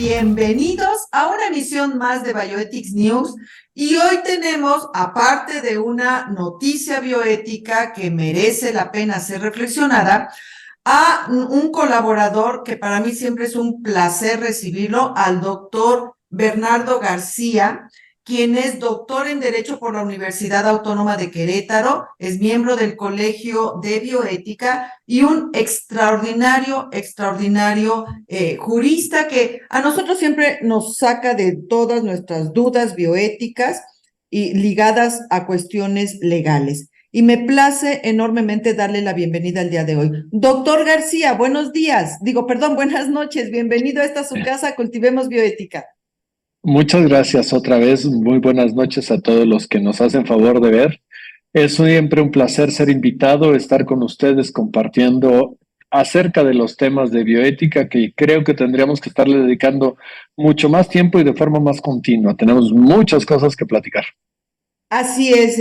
bienvenidos a una emisión más de Bioethics News y hoy tenemos, aparte de una noticia bioética que merece la pena ser reflexionada, a un colaborador que para mí siempre es un placer recibirlo, al doctor Bernardo García, quien es doctor en Derecho por la Universidad Autónoma de Querétaro, es miembro del Colegio de Bioética y un extraordinario jurista que a nosotros siempre nos saca de todas nuestras dudas bioéticas y ligadas a cuestiones legales. Y me place enormemente darle la bienvenida al día de hoy. Doctor García, buenos días. Buenas noches. Bienvenido a esta su casa, Cultivemos Bioética. Muchas gracias otra vez. Muy buenas noches a todos los que nos hacen favor de ver. Es siempre un placer ser invitado, estar con ustedes compartiendo acerca de los temas de bioética que creo que tendríamos que estarle dedicando mucho más tiempo y de forma más continua. Tenemos muchas cosas que platicar. Así es,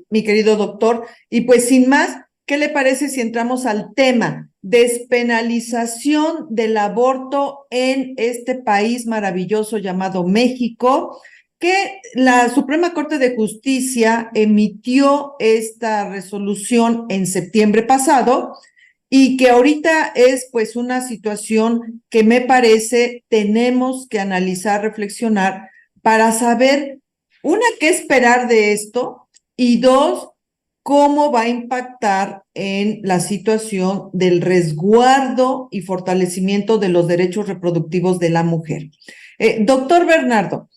mi querido doctor. Y pues sin más, ¿qué le parece si entramos al tema? Despenalización del aborto en este país maravilloso llamado México, que la Suprema Corte de Justicia emitió esta resolución en septiembre pasado y que ahorita es pues una situación que me parece tenemos que analizar, reflexionar para saber, una, qué esperar de esto y dos, cómo va a impactar en la situación del resguardo y fortalecimiento de los derechos reproductivos de la mujer. Doctor Bernardo,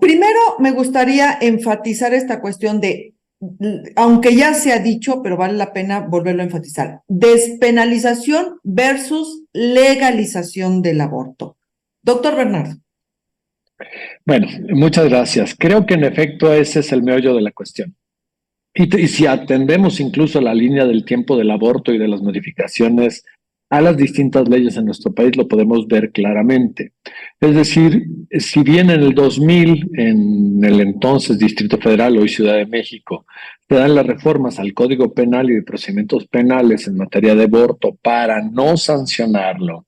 primero me gustaría enfatizar esta cuestión de, aunque ya se ha dicho, pero vale la pena volverlo a enfatizar, despenalización versus legalización del aborto. Doctor Bernardo. Bueno, muchas gracias. Creo que en efecto ese es el meollo de la cuestión. Y si atendemos incluso la línea del tiempo del aborto y de las modificaciones a las distintas leyes en nuestro país, lo podemos ver claramente. Es decir, si bien en el 2000, en el entonces Distrito Federal, hoy Ciudad de México, se dan las reformas al Código Penal y de procedimientos penales en materia de aborto para no sancionarlo,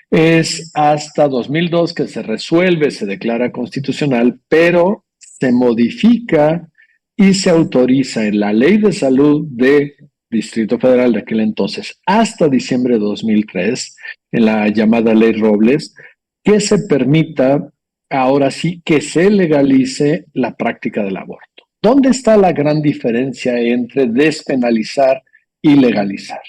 es hasta 2002 que se resuelve, se declara constitucional, pero se modifica y se autoriza en la Ley de Salud de Distrito Federal de aquel entonces hasta diciembre de 2003, en la llamada Ley Robles, que se permita, ahora sí, que se legalice la práctica del aborto. ¿Dónde está la gran diferencia entre despenalizar y legalizar?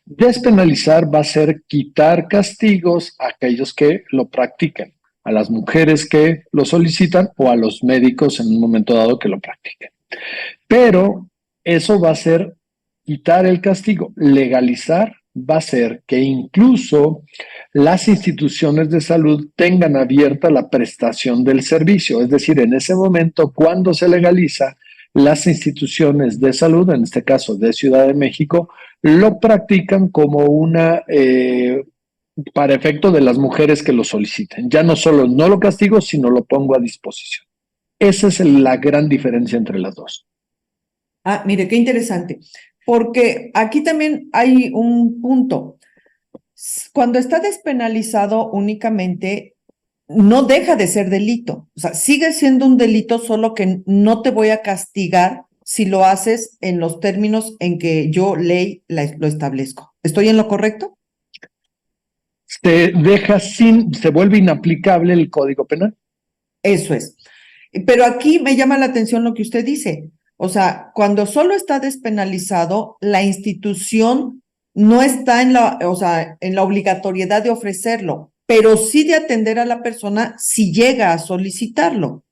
Despenalizar va a ser quitar castigos a aquellos que lo practiquen, a las mujeres que lo solicitan o a los médicos en un momento dado que lo practiquen. Pero eso va a ser quitar el castigo. Legalizar va a ser que incluso las instituciones de salud tengan abierta la prestación del servicio. Es decir, en ese momento, cuando se legaliza, las instituciones de salud, en este caso de Ciudad de México, lo practican como para efecto de las mujeres que lo soliciten. Ya no solo no lo castigo, sino lo pongo a disposición. Esa es la gran diferencia entre las dos. Ah, mire, qué interesante, porque aquí también hay un punto. Cuando está despenalizado únicamente, no deja de ser delito. O sea, sigue siendo un delito, solo que no te voy a castigar si lo haces en los términos en que yo, ley, lo establezco. ¿Estoy en lo correcto? Se vuelve inaplicable el Código Penal. Eso es. Pero aquí me llama la atención lo que usted dice. O sea, cuando solo está despenalizado, la institución no está en la obligatoriedad de ofrecerlo, pero sí de atender a la persona si llega a solicitarlo.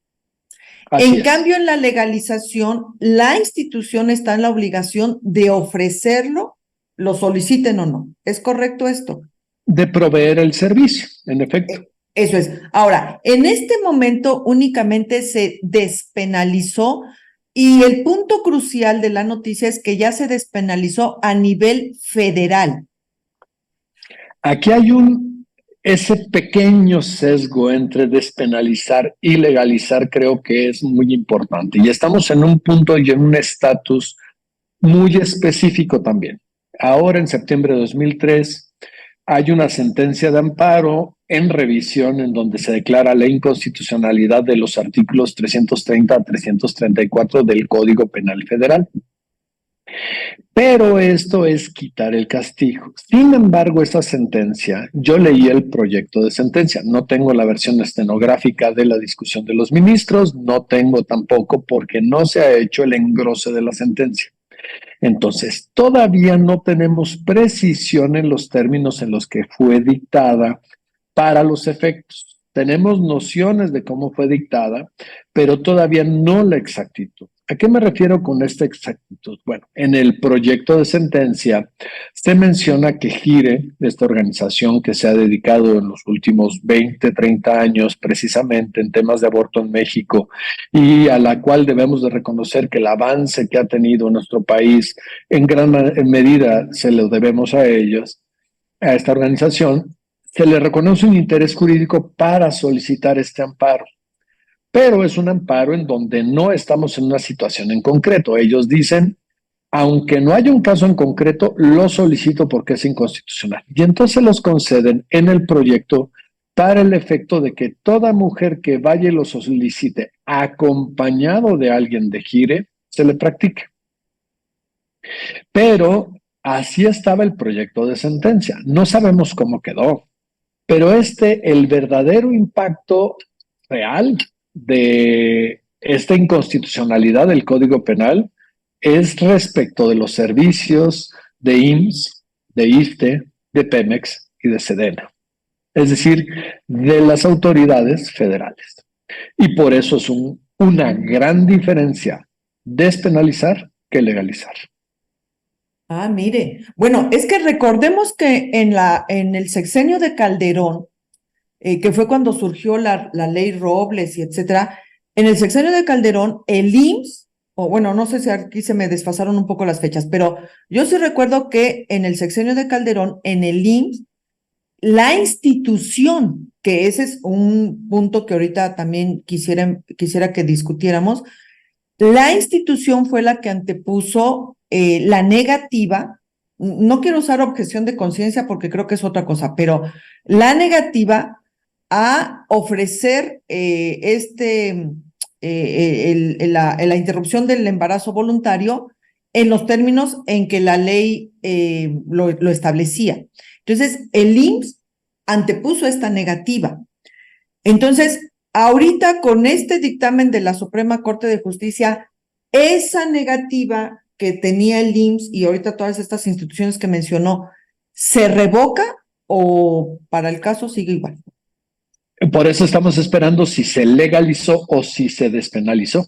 En cambio, en la legalización, la institución está en la obligación de ofrecerlo, lo soliciten o no. ¿Es correcto esto? De proveer el servicio, en efecto. Eso es. Ahora, en este momento únicamente se despenalizó y el punto crucial de la noticia es que ya se despenalizó a nivel federal. Aquí hay ese pequeño sesgo entre despenalizar y legalizar, creo que es muy importante. Y estamos en un punto y en un estatus muy específico también. Ahora, en septiembre de 2003, hay una sentencia de amparo en revisión en donde se declara la inconstitucionalidad de los artículos 330 a 334 del Código Penal Federal. Pero esto es quitar el castigo. Sin embargo, esta sentencia, yo leí el proyecto de sentencia, no tengo la versión estenográfica de la discusión de los ministros, no tengo tampoco porque no se ha hecho el engrose de la sentencia. Entonces, todavía no tenemos precisión en los términos en los que fue dictada para los efectos. Tenemos nociones de cómo fue dictada, pero todavía no la exactitud. ¿A qué me refiero con esta exactitud? Bueno, en el proyecto de sentencia se menciona que GIRE, esta organización que se ha dedicado en los últimos 20, 30 años precisamente en temas de aborto en México y a la cual debemos de reconocer que el avance que ha tenido nuestro país en gran medida se lo debemos a ellos, a esta organización, se le reconoce un interés jurídico para solicitar este amparo. Pero es un amparo en donde no estamos en una situación en concreto. Ellos dicen, aunque no haya un caso en concreto, lo solicito porque es inconstitucional. Y entonces los conceden en el proyecto para el efecto de que toda mujer que vaya y lo solicite acompañado de alguien de GIRE, se le practique. Pero así estaba el proyecto de sentencia. No sabemos cómo quedó, pero el verdadero impacto real de esta inconstitucionalidad del Código Penal es respecto de los servicios de IMSS, de ISSSTE, de Pemex y de Sedena, es decir, de las autoridades federales. Y por eso es una gran diferencia despenalizar que legalizar. Ah, mire. Bueno, es que recordemos que en el sexenio de Calderón, que fue cuando surgió la ley Robles y etcétera, en el sexenio de Calderón, el IMSS, o bueno, no sé si aquí se me desfasaron un poco las fechas, pero yo sí recuerdo que en el sexenio de Calderón, en el IMSS, la institución, que ese es un punto que ahorita también quisiera que discutiéramos, la institución fue la que antepuso la negativa, no quiero usar objeción de conciencia porque creo que es otra cosa, pero la negativa a ofrecer la interrupción del embarazo voluntario en los términos en que la ley lo establecía. Entonces, el IMSS antepuso esta negativa. Entonces, ahorita con este dictamen de la Suprema Corte de Justicia, esa negativa que tenía el IMSS y ahorita todas estas instituciones que mencionó, ¿se revoca o para el caso sigue igual? Por eso estamos esperando si se legalizó o si se despenalizó.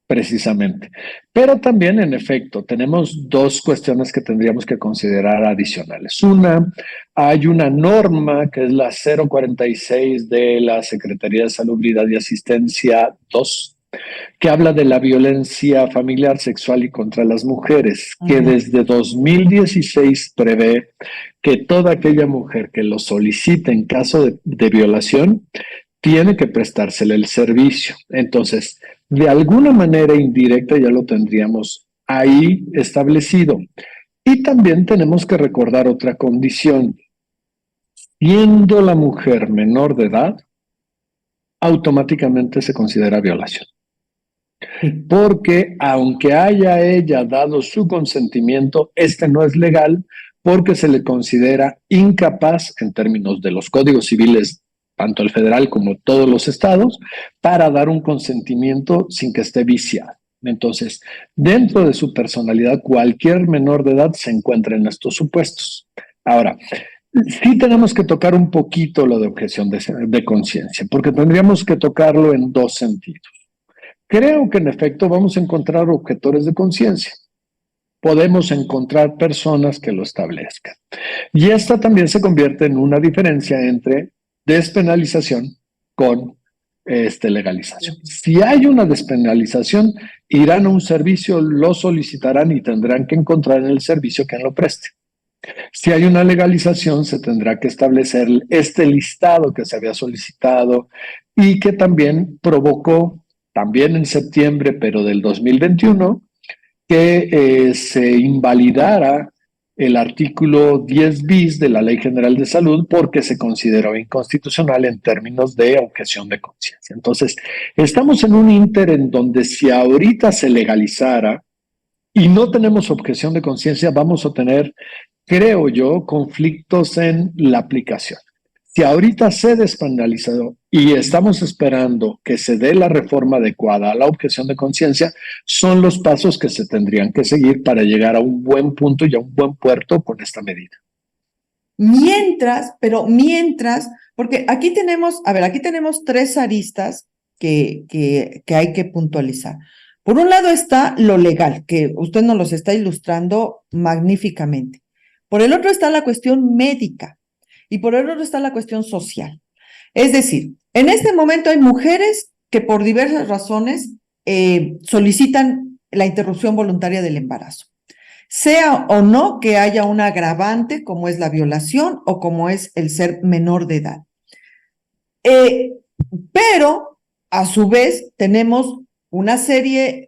Precisamente. Pero también, en efecto, tenemos dos cuestiones que tendríamos que considerar adicionales. Una, hay una norma que es la 046 de la Secretaría de Salubridad y Asistencia 2, que habla de la violencia familiar, sexual y contra las mujeres, que desde 2016 prevé que toda aquella mujer que lo solicite en caso de violación tiene que prestársele el servicio. Entonces, de alguna manera indirecta ya lo tendríamos ahí establecido. Y también tenemos que recordar otra condición. Siendo la mujer menor de edad, automáticamente se considera violación. Porque aunque haya ella dado su consentimiento, este no es legal porque se le considera incapaz en términos de los códigos civiles, tanto el federal como todos los estados, para dar un consentimiento sin que esté viciado. Entonces, dentro de su personalidad, cualquier menor de edad se encuentra en estos supuestos. Ahora, sí tenemos que tocar un poquito lo de objeción de conciencia, porque tendríamos que tocarlo en dos sentidos. Creo que en efecto vamos a encontrar objetores de conciencia. Podemos encontrar personas que lo establezcan. Y esta también se convierte en una diferencia entre despenalización con legalización. Si hay una despenalización, irán a un servicio, lo solicitarán y tendrán que encontrar en el servicio quien lo preste. Si hay una legalización, se tendrá que establecer este listado que se había solicitado y que también provocó, también en septiembre, pero del 2021, que se invalidara el artículo 10 bis de la Ley General de Salud porque se consideró inconstitucional en términos de objeción de conciencia. Entonces, estamos en un ínter en donde si ahorita se legalizara y no tenemos objeción de conciencia, vamos a tener, creo yo, conflictos en la aplicación. Si ahorita se despenalizó y estamos esperando que se dé la reforma adecuada a la objeción de conciencia, son los pasos que se tendrían que seguir para llegar a un buen punto y a un buen puerto con esta medida. Mientras, porque aquí tenemos, aquí tenemos tres aristas que hay que puntualizar. Por un lado está lo legal, que usted nos los está ilustrando magníficamente. Por el otro está la cuestión médica y por el otro está la cuestión social. Es decir, en este momento hay mujeres que por diversas razones solicitan la interrupción voluntaria del embarazo. Sea o no que haya un agravante como es la violación o como es el ser menor de edad. Pero, a su vez, tenemos una serie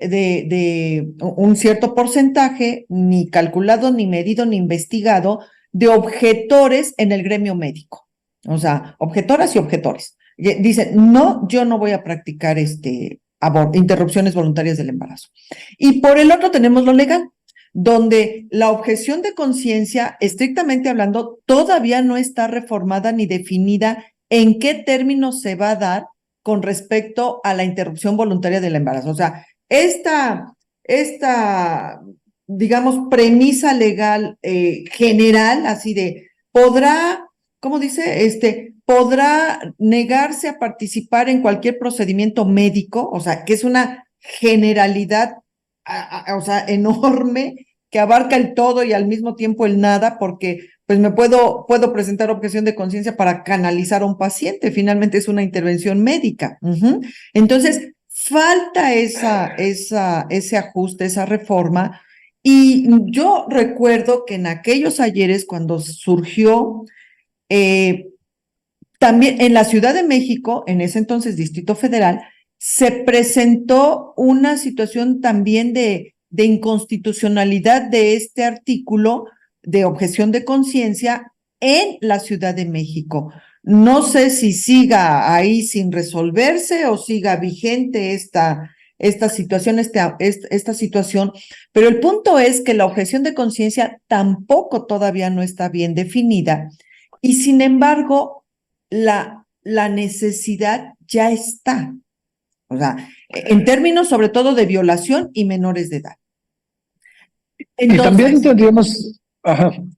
un cierto porcentaje, ni calculado, ni medido, ni investigado, de objetores en el gremio médico. O sea, objetoras y objetores. Dicen, no, yo no voy a practicar interrupciones voluntarias del embarazo. Y por el otro tenemos lo legal, donde la objeción de conciencia, estrictamente hablando, todavía no está reformada ni definida en qué términos se va a dar con respecto a la interrupción voluntaria del embarazo. O sea, esta digamos, premisa legal general, así de, ¿cómo dice? Podrá negarse a participar en cualquier procedimiento médico, o sea, que es una generalidad o sea, enorme, que abarca el todo y al mismo tiempo el nada, porque pues puedo presentar objeción de conciencia para canalizar a un paciente, finalmente es una intervención médica. Entonces, falta ese ajuste, esa reforma, y yo recuerdo que en aquellos ayeres cuando surgió, también en la Ciudad de México, en ese entonces Distrito Federal, se presentó una situación también de inconstitucionalidad de este artículo de objeción de conciencia en la Ciudad de México. No sé si siga ahí sin resolverse o siga vigente esta situación, pero el punto es que la objeción de conciencia tampoco todavía no está bien definida y sin embargo la necesidad ya está. O sea, en términos sobre todo de violación y menores de edad. Entonces, y también tendríamos,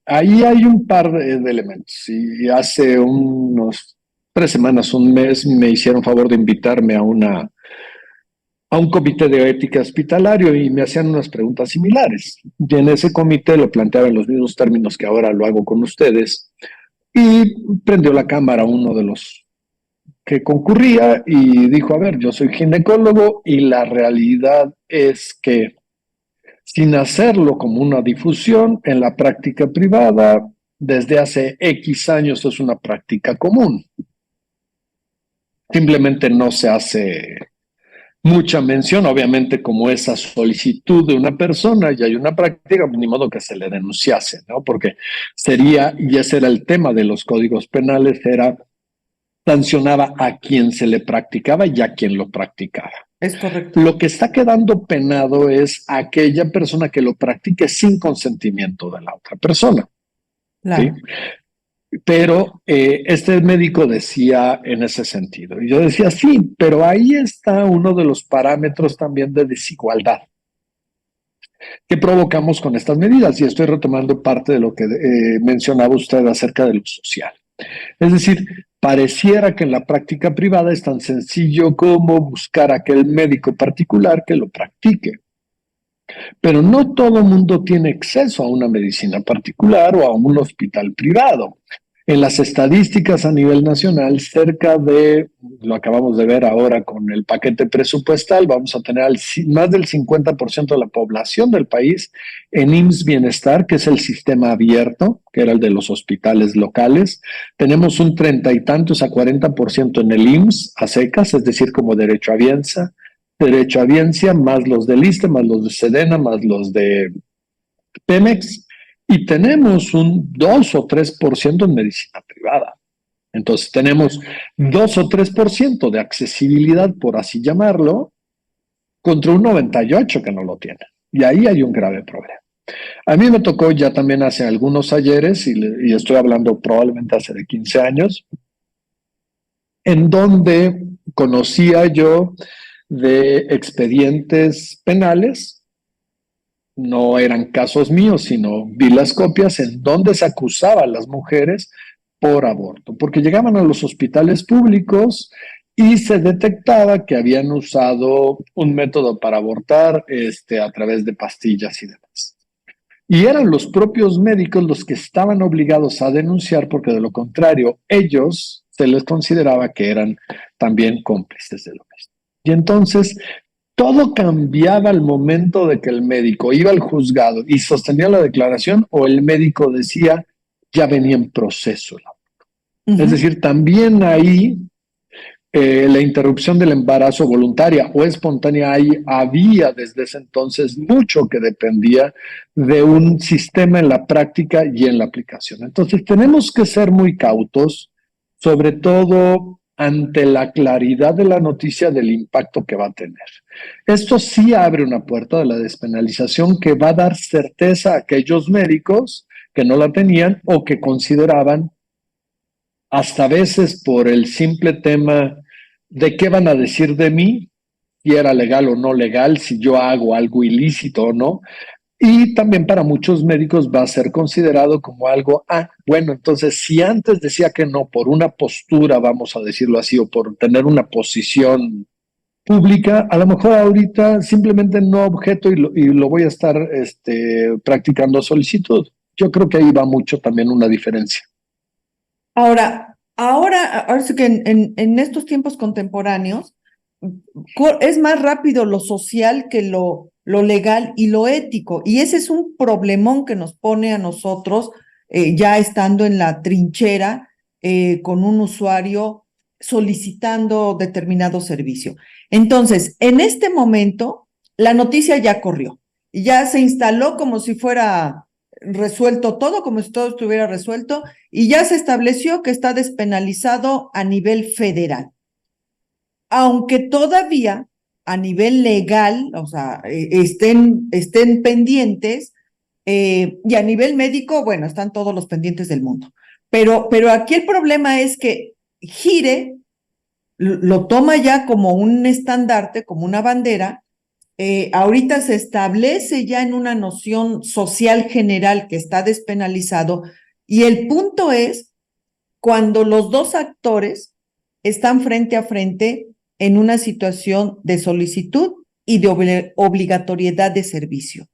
ahí hay un par de elementos. Y hace unos 3 semanas, un mes, me hicieron favor de invitarme a un comité de ética hospitalario y me hacían unas preguntas similares. Y en ese comité lo planteaba en los mismos términos que ahora lo hago con ustedes. Y prendió la cámara uno de los que concurría y dijo, a ver, yo soy ginecólogo y la realidad es que sin hacerlo como una difusión en la práctica privada, desde hace X años es una práctica común. Simplemente no se hace mucha mención, obviamente, como esa solicitud de una persona y hay una práctica, ni modo que se le denunciase, ¿no? Porque sería, y ese era el tema de los códigos penales, sancionaba a quien se le practicaba y a quien lo practicaba. Es correcto. Lo que está quedando penado es aquella persona que lo practique sin consentimiento de la otra persona. Claro. ¿Sí? Pero este médico decía en ese sentido, y yo decía, sí, pero ahí está uno de los parámetros también de desigualdad que provocamos con estas medidas, y estoy retomando parte de lo que mencionaba usted acerca de lo social. Es decir, pareciera que en la práctica privada es tan sencillo como buscar aquel médico particular que lo practique. Pero no todo el mundo tiene acceso a una medicina particular o a un hospital privado. En las estadísticas a nivel nacional, cerca de, lo acabamos de ver ahora con el paquete presupuestal, vamos a tener más del 50% de la población del país en IMSS Bienestar, que es el sistema abierto, que era el de los hospitales locales. Tenemos un 30 y tantos a 40% en el IMSS a secas, es decir, como derechohabiencia, más los del ISSSTE, más los de SEDENA, más los de Pemex. y tenemos un 2 o 3% en medicina privada. Entonces tenemos 2 o 3% de accesibilidad, por así llamarlo, contra un 98% que no lo tiene. Y ahí hay un grave problema. A mí me tocó ya también hace algunos ayeres, y estoy hablando probablemente hace de 15 años, en donde conocía yo de expedientes penales, no eran casos míos, sino vi las copias en donde se acusaba a las mujeres por aborto, porque llegaban a los hospitales públicos y se detectaba que habían usado un método para abortar a través de pastillas y demás. Y eran los propios médicos los que estaban obligados a denunciar, porque de lo contrario, ellos se les consideraba que eran también cómplices de lo mismo. Y entonces todo cambiaba al momento de que el médico iba al juzgado y sostenía la declaración, o el médico decía, ya venía en proceso. Es decir, también ahí la interrupción del embarazo voluntaria o espontánea, ahí había desde ese entonces mucho que dependía de un sistema en la práctica y en la aplicación. Entonces tenemos que ser muy cautos, sobre todo ante la claridad de la noticia del impacto que va a tener. Esto sí abre una puerta de la despenalización que va a dar certeza a aquellos médicos que no la tenían o que consideraban, hasta a veces por el simple tema de qué van a decir de mí, si era legal o no legal, si yo hago algo ilícito o no. Y también para muchos médicos va a ser considerado como algo, bueno, entonces si antes decía que no por una postura, vamos a decirlo así, o por tener una posición pública, a lo mejor ahorita simplemente no objeto y lo voy a estar practicando a solicitud. Yo creo que ahí va mucho también una diferencia. Ahora sí que en estos tiempos contemporáneos es más rápido lo social que lo legal y lo ético. Y ese es un problemón que nos pone a nosotros ya estando en la trinchera con un usuario solicitando determinado servicio. Entonces, en este momento, la noticia ya corrió y ya se instaló como si fuera resuelto todo, como si todo estuviera resuelto, y ya se estableció que está despenalizado a nivel federal. Aunque todavía a nivel legal, o sea, estén pendientes, y a nivel médico, bueno, están todos los pendientes del mundo. Pero aquí el problema es que Gire lo toma ya como un estandarte, como una bandera. Ahorita se establece ya en una noción social general que está despenalizado, y el punto es cuando los dos actores están frente a frente en una situación de solicitud y de obligatoriedad de servicio.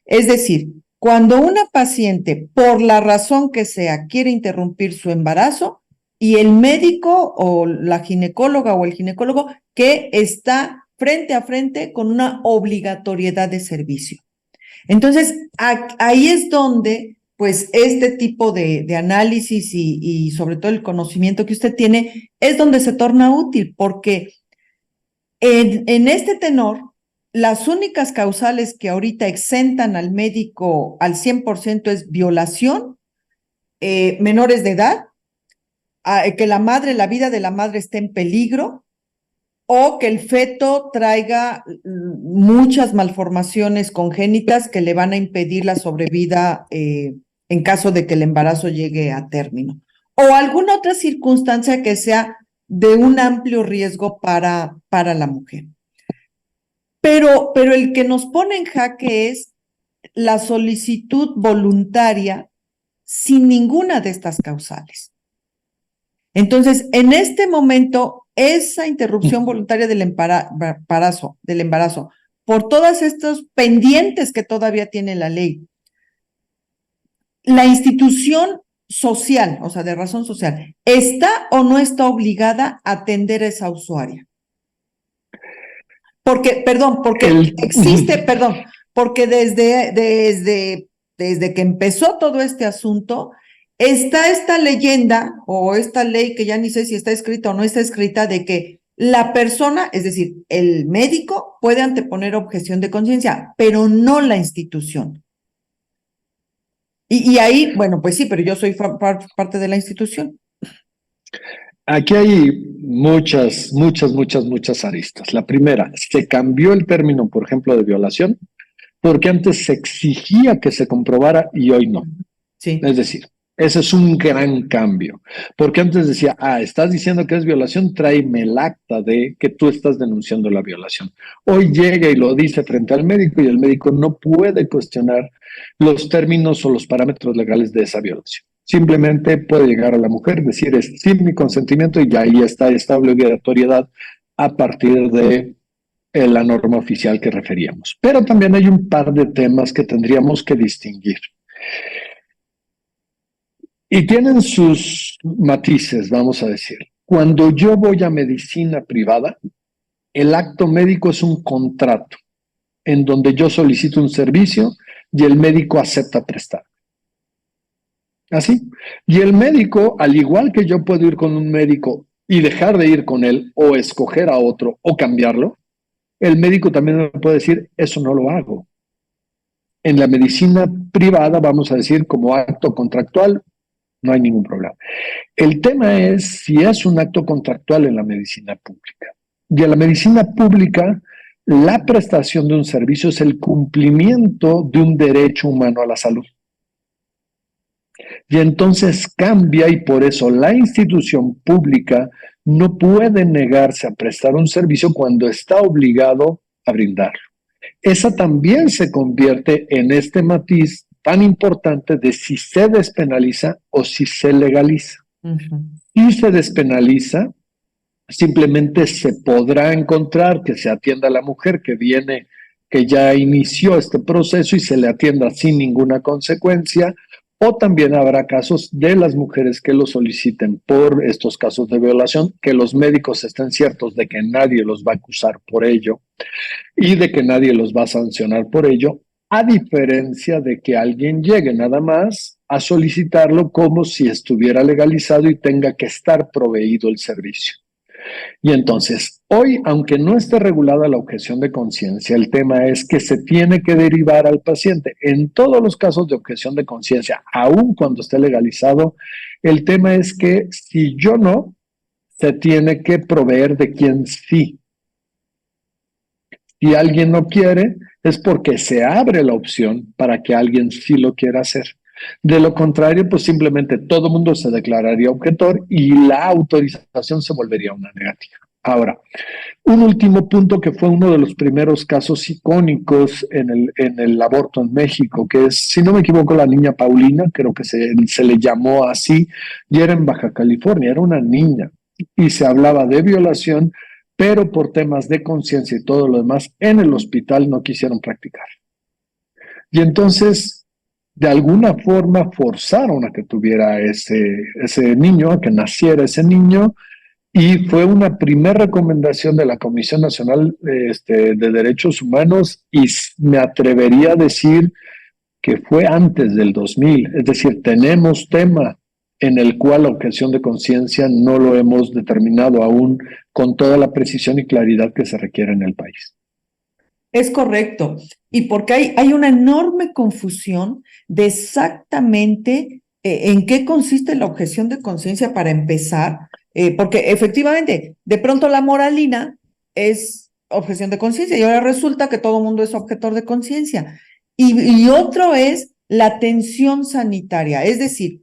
Es decir, cuando una paciente, por la razón que sea, quiere interrumpir su embarazo y el médico o la ginecóloga o el ginecólogo que está frente a frente con una obligatoriedad de servicio. Entonces, ahí es donde, pues, este tipo de análisis y sobre todo el conocimiento que usted tiene, es donde se torna útil, porque en este tenor, las únicas causales que ahorita exentan al médico al 100% es violación, menores de edad, que la vida de la madre esté en peligro, o que el feto traiga muchas malformaciones congénitas que le van a impedir la sobrevida en caso de que el embarazo llegue a término, o alguna otra circunstancia que sea de un amplio riesgo para la mujer. Pero el que nos pone en jaque es la solicitud voluntaria sin ninguna de estas causales. Entonces, en este momento, esa interrupción voluntaria del embarazo, por todos estos pendientes que todavía tiene la ley, la institución social, o sea, de razón social, ¿está o no está obligada a atender a esa usuaria? Porque desde que empezó todo este asunto, está esta leyenda o esta ley que ya ni sé si está escrita o no está escrita, de que la persona, es decir, el médico puede anteponer objeción de conciencia, pero no la institución. Y ahí, bueno, pues sí, pero yo soy parte de la institución. Aquí hay muchas aristas. La primera, se cambió el término, por ejemplo, de violación, porque antes se exigía que se comprobara y hoy no. Sí. Es decir, ese es un gran cambio, porque antes decía, estás diciendo que es violación, tráeme el acta de que tú estás denunciando la violación. Hoy llega y lo dice frente al médico y el médico no puede cuestionar los términos o los parámetros legales de esa violación. Simplemente puede llegar a la mujer, decir es sin mi consentimiento y ya ahí está esta obligatoriedad a partir de la norma oficial que referíamos. Pero también hay un par de temas que tendríamos que distinguir. Y tienen sus matices, vamos a decir. Cuando yo voy a medicina privada, el acto médico es un contrato en donde yo solicito un servicio y el médico acepta prestar. Así. Y el médico, al igual que yo puedo ir con un médico y dejar de ir con él o escoger a otro o cambiarlo, el médico también me puede decir, eso no lo hago. En la medicina privada, vamos a decir, como acto contractual, no hay ningún problema. El tema es si es un acto contractual en la medicina pública. Y en la medicina pública, la prestación de un servicio es el cumplimiento de un derecho humano a la salud. Y entonces cambia y por eso la institución pública no puede negarse a prestar un servicio cuando está obligado a brindarlo. Esa también se convierte en este matiz tan importante de si se despenaliza o si se legaliza. Si se despenaliza, simplemente se podrá encontrar que se atienda a la mujer que viene, que ya inició este proceso y se le atienda sin ninguna consecuencia, o también habrá casos de las mujeres que lo soliciten por estos casos de violación, que los médicos estén ciertos de que nadie los va a acusar por ello y de que nadie los va a sancionar por ello, a diferencia de que alguien llegue nada más a solicitarlo como si estuviera legalizado y tenga que estar proveído el servicio. Y entonces, hoy, aunque no esté regulada la objeción de conciencia, el tema es que se tiene que derivar al paciente. En todos los casos de objeción de conciencia, aun cuando esté legalizado, el tema es que si yo no, se tiene que proveer de quien sí. Si alguien no quiere, es porque se abre la opción para que alguien sí lo quiera hacer. De lo contrario, pues simplemente todo el mundo se declararía objetor y la autorización se volvería una negativa. Ahora, un último punto que fue uno de los primeros casos icónicos en el aborto en México, que es, si no me equivoco, la niña Paulina, creo que se le llamó así, y era en Baja California, era una niña, y se hablaba de violación, pero por temas de conciencia y todo lo demás, en el hospital no quisieron practicar. Y entonces, de alguna forma, forzaron a que tuviera ese niño, a que naciera ese niño, y fue una primera recomendación de la Comisión Nacional de Derechos Humanos, y me atrevería a decir que fue antes del 2000. Es decir, tenemos tema en el cual la objeción de conciencia no lo hemos determinado aún con toda la precisión y claridad que se requiere en el país. Es correcto. Y porque hay una enorme confusión de exactamente en qué consiste la objeción de conciencia para empezar, porque efectivamente, de pronto la moralina es objeción de conciencia y ahora resulta que todo el mundo es objetor de conciencia. Y otro es la atención sanitaria, es decir,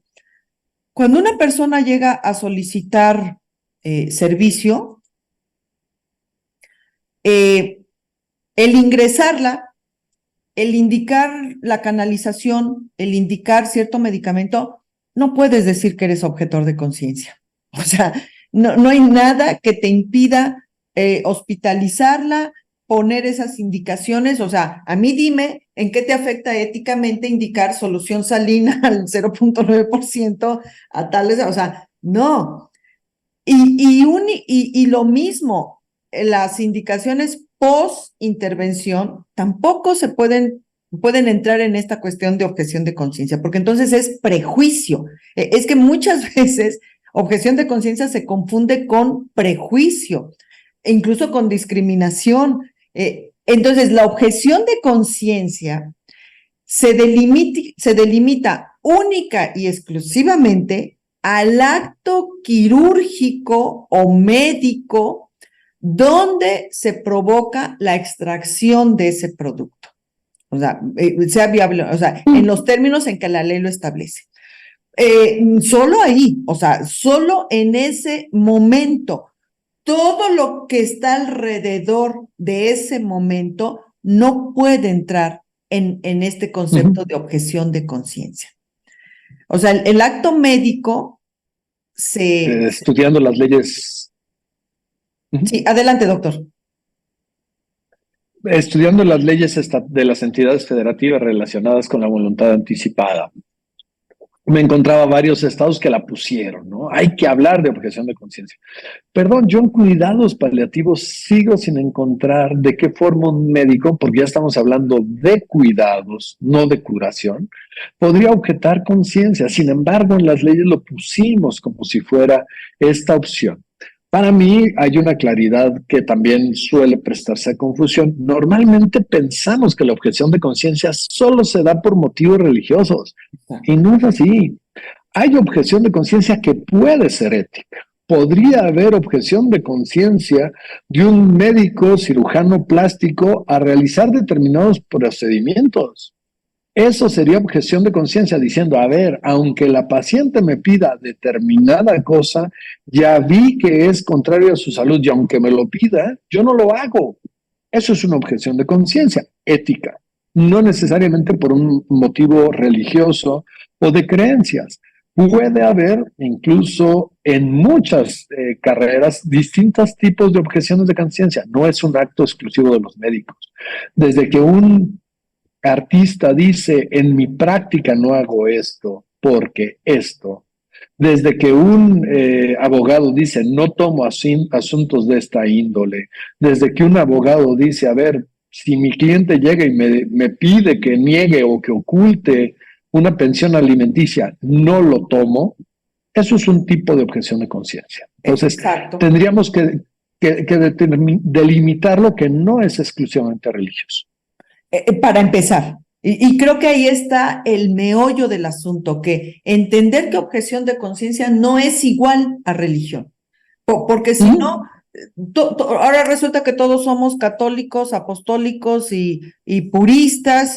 cuando una persona llega a solicitar servicio, el ingresarla, el indicar la canalización, el indicar cierto medicamento, no puedes decir que eres objetor de conciencia. O sea, no hay nada que te impida hospitalizarla, poner esas indicaciones. O sea, a mí dime en qué te afecta éticamente indicar solución salina al 0.9% a tales, o sea, no. Y lo mismo, las indicaciones post-intervención tampoco pueden entrar en esta cuestión de objeción de conciencia, porque entonces es prejuicio. Es que muchas veces objeción de conciencia se confunde con prejuicio, e incluso con discriminación. Entonces, la objeción de conciencia se delimita única y exclusivamente al acto quirúrgico o médico donde se provoca la extracción de ese producto. O sea, sea viable, o sea, en los términos en que la ley lo establece. Solo ahí, o sea, solo en ese momento, todo lo que está alrededor de ese momento no puede entrar en este concepto de objeción de conciencia. O sea, el acto médico estudiando las leyes. Sí, adelante, doctor. Estudiando las leyes de las entidades federativas relacionadas con la voluntad anticipada, me encontraba varios estados que la pusieron, ¿no? Hay que hablar de objeción de conciencia. Perdón, yo en cuidados paliativos sigo sin encontrar de qué forma un médico, porque ya estamos hablando de cuidados, no de curación, podría objetar conciencia. Sin embargo, en las leyes lo pusimos como si fuera esta opción. Para mí hay una claridad que también suele prestarse a confusión. Normalmente pensamos que la objeción de conciencia solo se da por motivos religiosos y no es así. Hay objeción de conciencia que puede ser ética. Podría haber objeción de conciencia de un médico cirujano plástico a realizar determinados procedimientos. Eso sería objeción de conciencia diciendo, a ver, aunque la paciente me pida determinada cosa, ya vi que es contrario a su salud y aunque me lo pida, yo no lo hago. Eso es una objeción de conciencia ética, no necesariamente por un motivo religioso o de creencias. Puede haber incluso en muchas carreras distintos tipos de objeciones de conciencia. No es un acto exclusivo de los médicos. Desde que un artista dice, en mi práctica no hago esto porque esto. Desde que un abogado dice, no tomo asuntos de esta índole. Desde que un abogado dice, a ver, si mi cliente llega y me pide que niegue o que oculte una pensión alimenticia, no lo tomo. Eso es un tipo de objeción de conciencia. Entonces, exacto, tendríamos que delimitar lo que no es exclusivamente religioso. Para empezar, y creo que ahí está el meollo del asunto, que entender que objeción de conciencia no es igual a religión, porque si no, ahora resulta que todos somos católicos, apostólicos y puristas,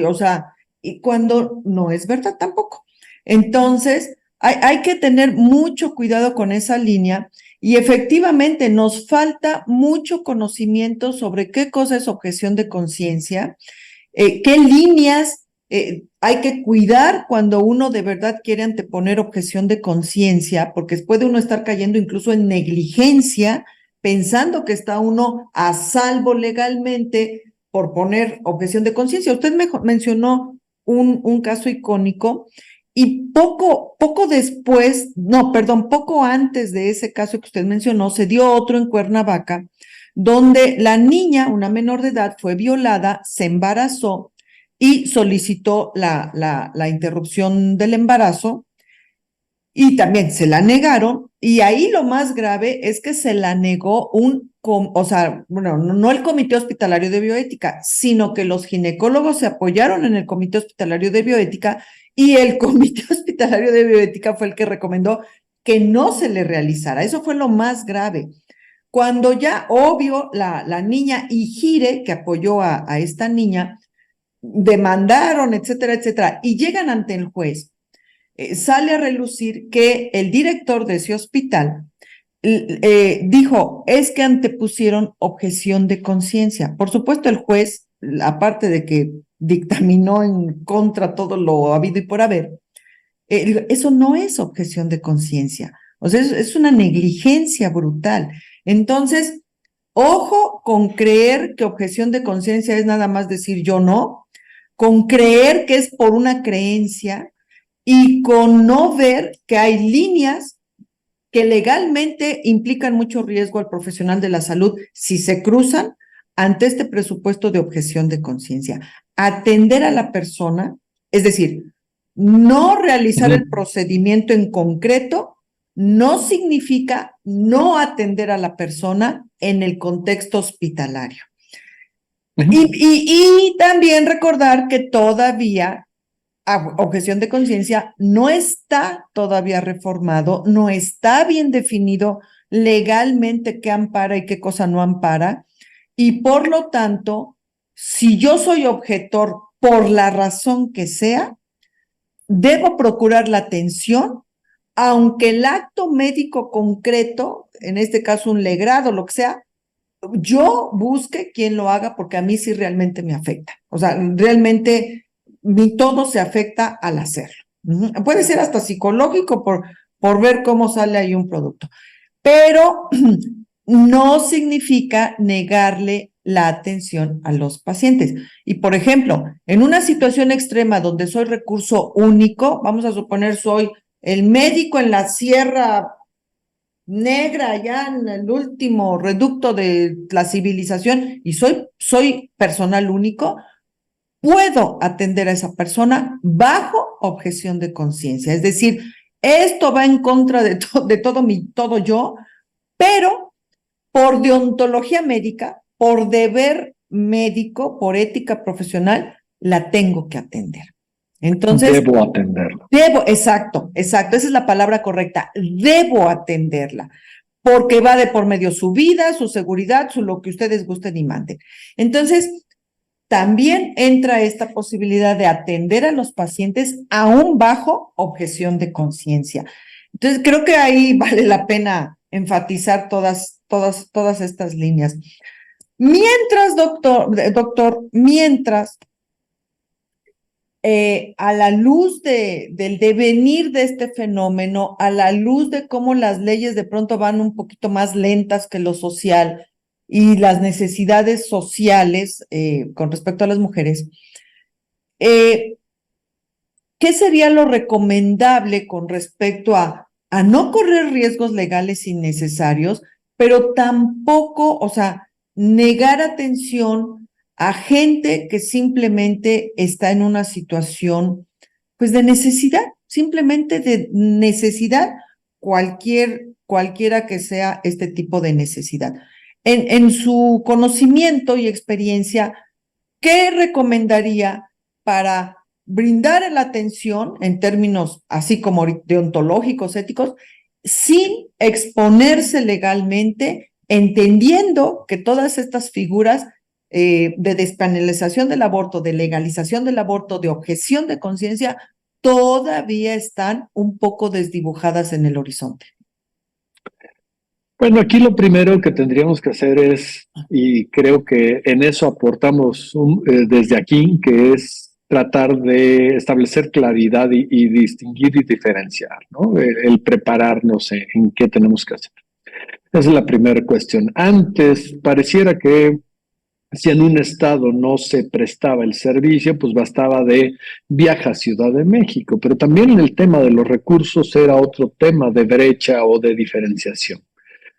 o sea, y cuando no es verdad tampoco. Entonces, hay que tener mucho cuidado con esa línea. Y efectivamente nos falta mucho conocimiento sobre qué cosa es objeción de conciencia, qué líneas hay que cuidar cuando uno de verdad quiere anteponer objeción de conciencia, porque puede uno estar cayendo incluso en negligencia, pensando que está uno a salvo legalmente por poner objeción de conciencia. Usted mencionó un caso icónico. Y poco después, no, perdón, poco antes de ese caso que usted mencionó, se dio otro en Cuernavaca, donde la niña, una menor de edad, fue violada, se embarazó y solicitó la interrupción del embarazo y también se la negaron. Y ahí lo más grave es que se la negó o sea, bueno, no el Comité Hospitalario de Bioética, sino que los ginecólogos se apoyaron en el Comité Hospitalario de Bioética y el Comité Hospitalario de Bioética fue el que recomendó que no se le realizara. Eso fue lo más grave. Cuando ya, obvio, la niña Ijire, que apoyó a esta niña, demandaron, etcétera, etcétera, y llegan ante el juez, sale a relucir que el director de ese hospital dijo, es que antepusieron objeción de conciencia. Por supuesto, el juez, aparte de que dictaminó en contra todo lo habido y por haber, eso no es objeción de conciencia. O sea, es una negligencia brutal. Entonces, ojo con creer que objeción de conciencia es nada más decir yo no, con creer que es por una creencia y con no ver que hay líneas que legalmente implican mucho riesgo al profesional de la salud si se cruzan ante este presupuesto de objeción de conciencia. Atender a la persona, es decir, no realizar el procedimiento en concreto no significa no atender a la persona en el contexto hospitalario. Y también recordar que todavía objeción de conciencia no está todavía reformado, no está bien definido legalmente qué ampara y qué cosa no ampara, y por lo tanto, si yo soy objetor por la razón que sea, debo procurar la atención, aunque el acto médico concreto, en este caso un legrado, lo que sea, yo busque quien lo haga porque a mí sí realmente me afecta. O sea, realmente mi todo se afecta al hacerlo. Puede ser hasta psicológico por ver cómo sale ahí un producto, pero no significa negarle la atención a los pacientes. Y por ejemplo, en una situación extrema donde soy recurso único, vamos a suponer soy el médico en la Sierra Negra, allá en el último reducto de la civilización, y soy personal único, puedo atender a esa persona bajo objeción de conciencia. Es decir, esto va en contra de todo yo, pero por deontología médica, por deber médico, por ética profesional, la tengo que atender. Entonces, debo atenderlo. Exacto, esa es la palabra correcta, debo atenderla, porque va de por medio su vida, su seguridad, lo que ustedes gusten y manden. Entonces, también entra esta posibilidad de atender a los pacientes aún bajo objeción de conciencia. Entonces, creo que ahí vale la pena enfatizar todas estas líneas. Mientras, doctor, a la luz del devenir de este fenómeno, a la luz de cómo las leyes de pronto van un poquito más lentas que lo social y las necesidades sociales con respecto a las mujeres, ¿qué sería lo recomendable con respecto a no correr riesgos legales innecesarios, pero tampoco, o sea, negar atención a gente que simplemente está en una situación, pues, de necesidad, simplemente de necesidad, cualquiera que sea este tipo de necesidad? En su conocimiento y experiencia, ¿qué recomendaría para brindar la atención en términos así como deontológicos, éticos, sin exponerse legalmente, entendiendo que todas estas figuras de despenalización del aborto, de legalización del aborto, de objeción de conciencia, todavía están un poco desdibujadas en el horizonte? Bueno, aquí lo primero que tendríamos que hacer es, y creo que en eso aportamos desde aquí, que es tratar de establecer claridad y distinguir y diferenciar, ¿no? El prepararnos en qué tenemos que hacer. Esa es la primera cuestión. Antes, pareciera que si en un estado no se prestaba el servicio, pues bastaba de viajar a Ciudad de México, pero también el tema de los recursos era otro tema de brecha o de diferenciación.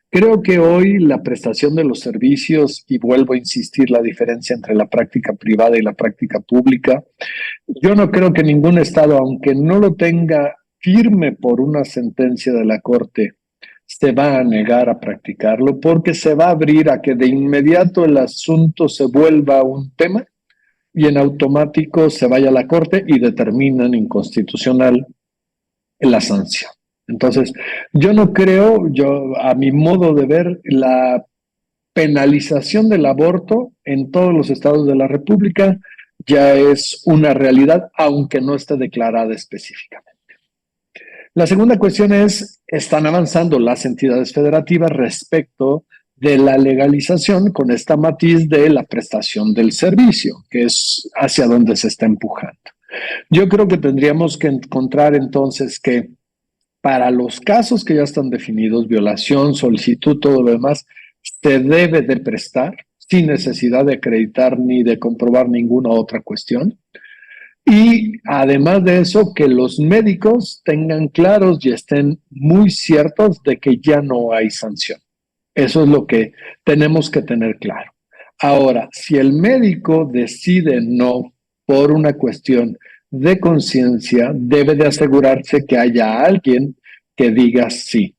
Creo que hoy la prestación de los servicios, y vuelvo a insistir, la diferencia entre la práctica privada y la práctica pública, yo no creo que ningún estado, aunque no lo tenga firme por una sentencia de la Corte, se va a negar a practicarlo porque se va a abrir a que de inmediato el asunto se vuelva un tema y en automático se vaya a la Corte y determinan inconstitucional la sanción. Entonces, yo no creo, a mi modo de ver, la penalización del aborto en todos los estados de la República ya es una realidad, aunque no esté declarada específicamente. La segunda cuestión es, ¿están avanzando las entidades federativas respecto de la legalización con esta matiz de la prestación del servicio, que es hacia donde se está empujando? Yo creo que tendríamos que encontrar entonces que para los casos que ya están definidos, violación, solicitud, todo lo demás, se debe de prestar sin necesidad de acreditar ni de comprobar ninguna otra cuestión. Y además de eso, que los médicos tengan claros y estén muy ciertos de que ya no hay sanción. Eso es lo que tenemos que tener claro. Ahora, si el médico decide no por una cuestión de conciencia, debe de asegurarse que haya alguien que diga sí.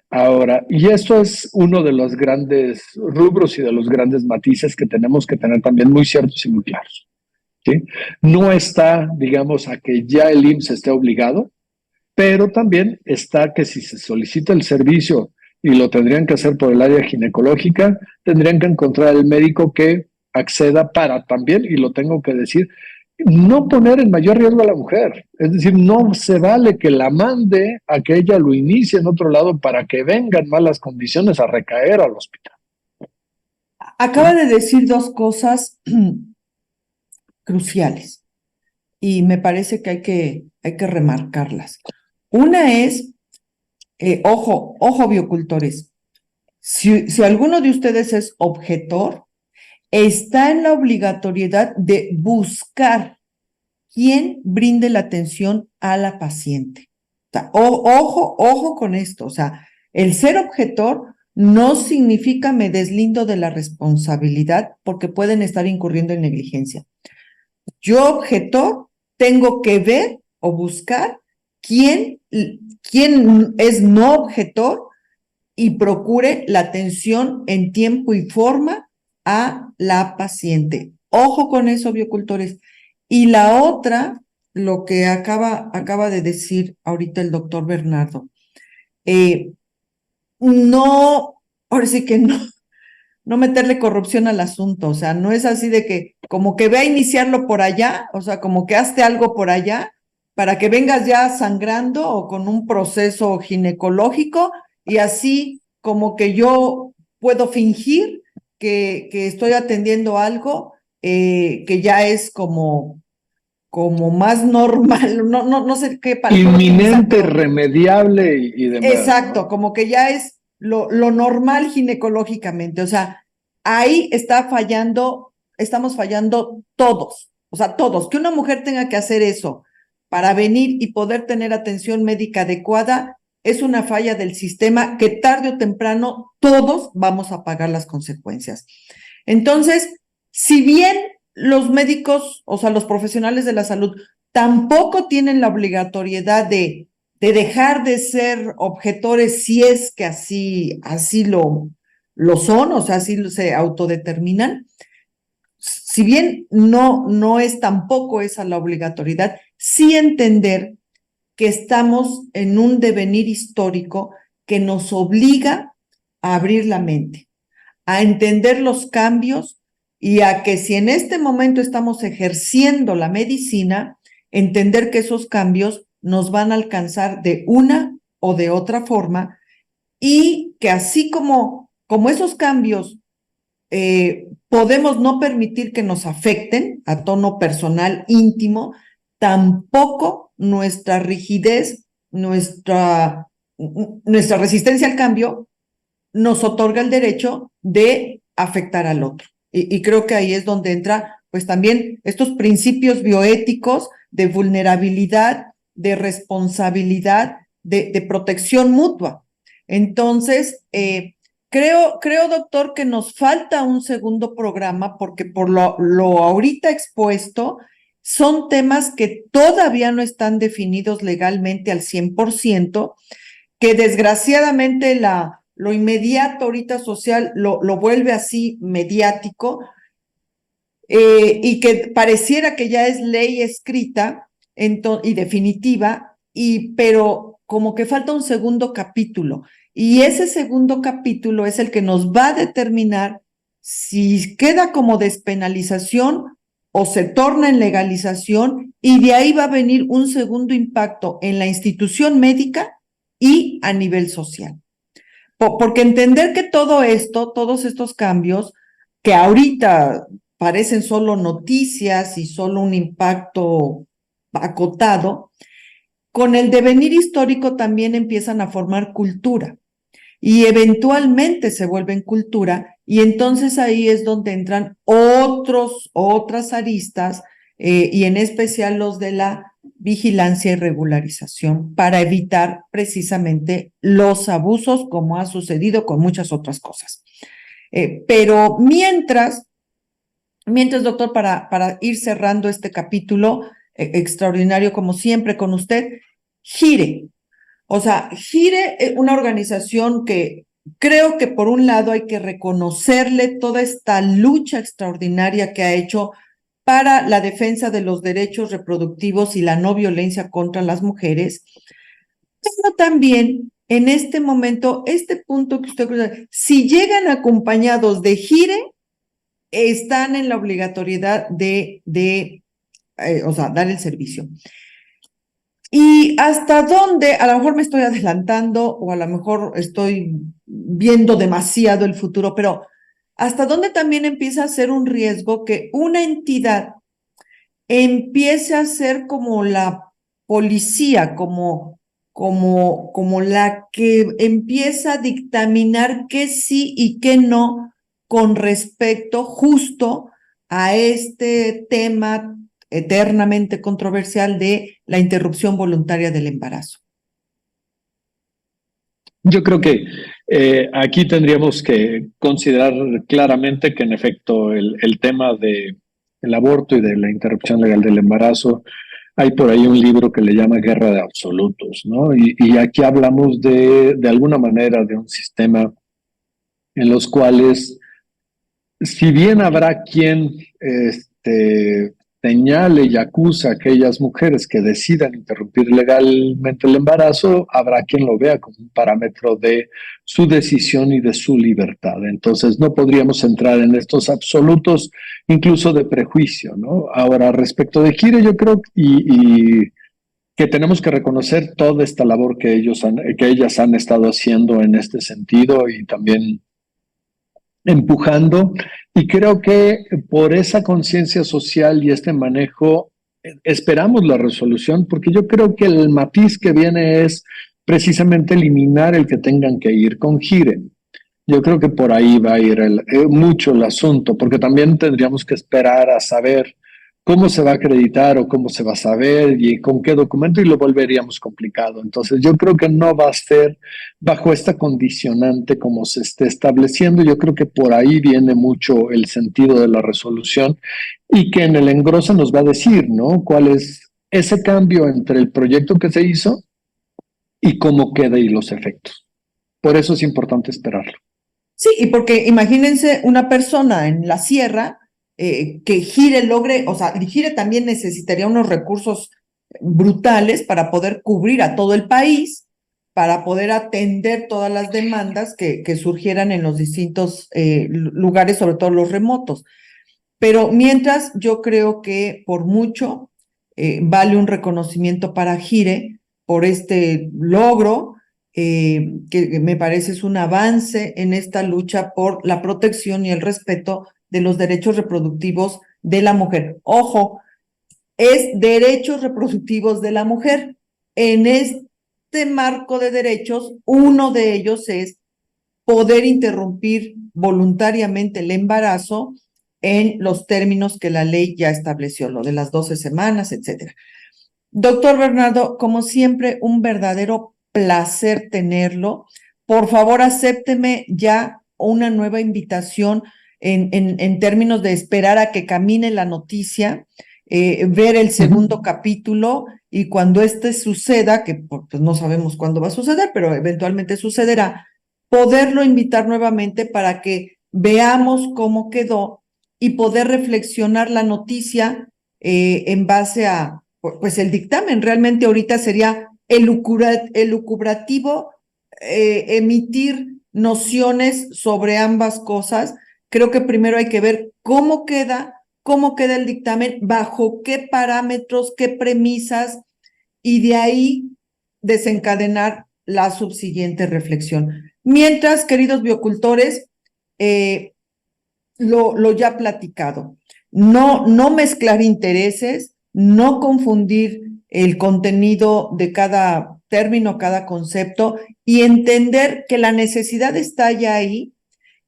Ahora, y esto es uno de los grandes rubros y de los grandes matices que tenemos que tener también muy ciertos y muy claros. ¿sí? No está, digamos, a que ya el IMSS esté obligado, pero también está que si se solicita el servicio y lo tendrían que hacer por el área ginecológica, tendrían que encontrar el médico que acceda para también, y lo tengo que decir, no poner en mayor riesgo a la mujer. Es decir, no se vale que la mande a que ella lo inicie en otro lado para que vengan malas condiciones a recaer al hospital. Acaba de decir dos cosas cruciales y me parece que hay que remarcarlas. Una es, ojo biocultores, si alguno de ustedes es objetor, está en la obligatoriedad de buscar quién brinde la atención a la paciente. O sea, ojo con esto. O sea, el ser objetor no significa me deslindo de la responsabilidad porque pueden estar incurriendo en negligencia. Yo, objetor, tengo que ver o buscar quién es no objetor y procure la atención en tiempo y forma a la paciente. Ojo con eso, biocultores. Y la otra, lo que acaba de decir ahorita el doctor Bernardo, no, ahora sí que no meterle corrupción al asunto, o sea, no es así de que como que ve a iniciarlo por allá, o sea, como que hazte algo por allá para que vengas ya sangrando o con un proceso ginecológico y así como que yo puedo fingir que estoy atendiendo algo que ya es como más normal, no sé qué palabra utilizar, Inminente, irremediable y demás, exacto, ¿no? como que ya es lo normal ginecológicamente, o sea, ahí estamos fallando todos, o sea, todos, que una mujer tenga que hacer eso para venir y poder tener atención médica adecuada es una falla del sistema que tarde o temprano todos vamos a pagar las consecuencias. Entonces, si bien los médicos, o sea, los profesionales de la salud, tampoco tienen la obligatoriedad de dejar de ser objetores si es que así lo son, o sea, así se autodeterminan. Si bien no es tampoco esa la obligatoriedad, sí entender que estamos en un devenir histórico que nos obliga a abrir la mente, a entender los cambios y a que si en este momento estamos ejerciendo la medicina, entender que esos cambios nos van a alcanzar de una o de otra forma y que así como esos cambios podemos no permitir que nos afecten a tono personal, íntimo, tampoco nuestra rigidez, nuestra resistencia al cambio nos otorga el derecho de afectar al otro. Y creo que ahí es donde entra, pues también estos principios bioéticos de vulnerabilidad, de responsabilidad, de protección mutua. Entonces, creo, doctor, que nos falta un segundo programa porque por lo ahorita expuesto son temas que todavía no están definidos legalmente al 100%, que desgraciadamente lo inmediato ahorita social lo vuelve así mediático y que pareciera que ya es ley escrita y definitiva, pero como que falta un segundo capítulo. Y ese segundo capítulo es el que nos va a determinar si queda como despenalización o se torna en legalización y de ahí va a venir un segundo impacto en la institución médica y a nivel social. Porque entender que todo esto, todos estos cambios, que ahorita parecen solo noticias y solo un impacto acotado, con el devenir histórico también empiezan a formar cultura y eventualmente se vuelven cultura y entonces ahí es donde entran otras aristas y en especial los de la vigilancia y regularización para evitar precisamente los abusos como ha sucedido con muchas otras cosas. Pero mientras, doctor, para ir cerrando este capítulo extraordinario como siempre con usted, Gire. O sea, Gire es una organización que creo que por un lado hay que reconocerle toda esta lucha extraordinaria que ha hecho para la defensa de los derechos reproductivos y la no violencia contra las mujeres, pero también en este momento, este punto que usted, si llegan acompañados de gire, están en la obligatoriedad o sea, dar el servicio. Y hasta dónde, a lo mejor me estoy adelantando o a lo mejor estoy viendo demasiado el futuro, pero hasta dónde también empieza a ser un riesgo que una entidad empiece a ser como la policía, como la que empieza a dictaminar qué sí y qué no con respecto justo a este tema eternamente controversial de la interrupción voluntaria del embarazo. Yo creo que aquí tendríamos que considerar claramente que en efecto el tema del aborto y de la interrupción legal del embarazo, hay por ahí un libro que le llama Guerra de Absolutos, ¿no? Y aquí hablamos de alguna manera de un sistema en los cuales, si bien habrá quien señale y acusa a aquellas mujeres que decidan interrumpir legalmente el embarazo, habrá quien lo vea como un parámetro de su decisión y de su libertad. Entonces no podríamos entrar en estos absolutos, incluso de prejuicio, ¿no? Ahora, respecto de Gire, yo creo y que tenemos que reconocer toda esta labor que ellas han estado haciendo en este sentido y también empujando, y creo que por esa conciencia social y este manejo esperamos la resolución, porque yo creo que el matiz que viene es precisamente eliminar el que tengan que ir con Gire. Yo creo que por ahí va a ir mucho el asunto, porque también tendríamos que esperar a saber cómo se va a acreditar o cómo se va a saber y con qué documento, y lo volveríamos complicado. Entonces yo creo que no va a ser bajo esta condicionante como se esté estableciendo. Yo creo que por ahí viene mucho el sentido de la resolución y que en el engroso nos va a decir, ¿no? ¿Cuál es ese cambio entre el proyecto que se hizo y cómo queda y los efectos? Por eso es importante esperarlo. Sí, y porque imagínense una persona en la sierra que Gire logre, o sea, Gire también necesitaría unos recursos brutales para poder cubrir a todo el país, para poder atender todas las demandas que surgieran en los distintos lugares, sobre todo los remotos. Pero mientras, yo creo que por mucho vale un reconocimiento para Gire por este logro, que me parece es un avance en esta lucha por la protección y el respeto de los derechos reproductivos de la mujer. Ojo, es derechos reproductivos de la mujer. En este marco de derechos, uno de ellos es poder interrumpir voluntariamente el embarazo en los términos que la ley ya estableció, lo de las 12 semanas, etcétera. Doctor Bernardo, como siempre, un verdadero placer tenerlo. Por favor, acépteme ya una nueva invitación en términos de esperar a que camine la noticia, ver el segundo capítulo y cuando este suceda, que pues no sabemos cuándo va a suceder, pero eventualmente sucederá, poderlo invitar nuevamente para que veamos cómo quedó y poder reflexionar la noticia en base a pues el dictamen. Realmente ahorita sería elucubrativo emitir nociones sobre ambas cosas. Creo que primero hay que ver cómo queda el dictamen, bajo qué parámetros, qué premisas, y de ahí desencadenar la subsiguiente reflexión. Mientras, queridos biocultores, lo ya platicado, no mezclar intereses, no confundir el contenido de cada término, cada concepto, y entender que la necesidad está ya ahí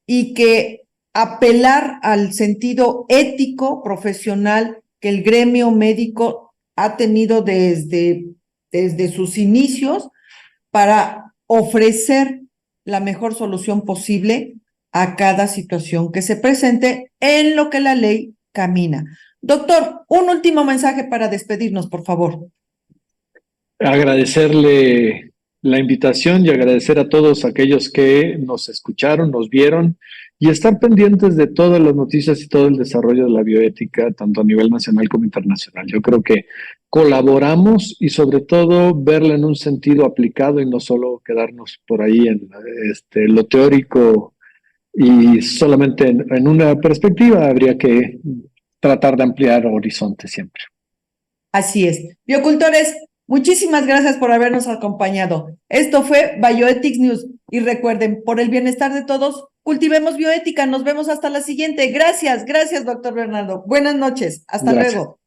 y que apelar al sentido ético, profesional que el gremio médico ha tenido desde sus inicios para ofrecer la mejor solución posible a cada situación que se presente en lo que la ley camina. Doctor, un último mensaje para despedirnos, por favor. Agradecerle la invitación y agradecer a todos aquellos que nos escucharon, nos vieron y estar pendientes de todas las noticias y todo el desarrollo de la bioética, tanto a nivel nacional como internacional. Yo creo que colaboramos y sobre todo verla en un sentido aplicado y no solo quedarnos por ahí en lo teórico y solamente en una perspectiva. Habría que tratar de ampliar horizontes siempre. Así es. Biocultores, muchísimas gracias por habernos acompañado. Esto fue Bioethics News. Y recuerden, por el bienestar de todos, cultivemos bioética. Nos vemos hasta la siguiente. Gracias, doctor Bernardo. Buenas noches. Hasta Gracias. luego.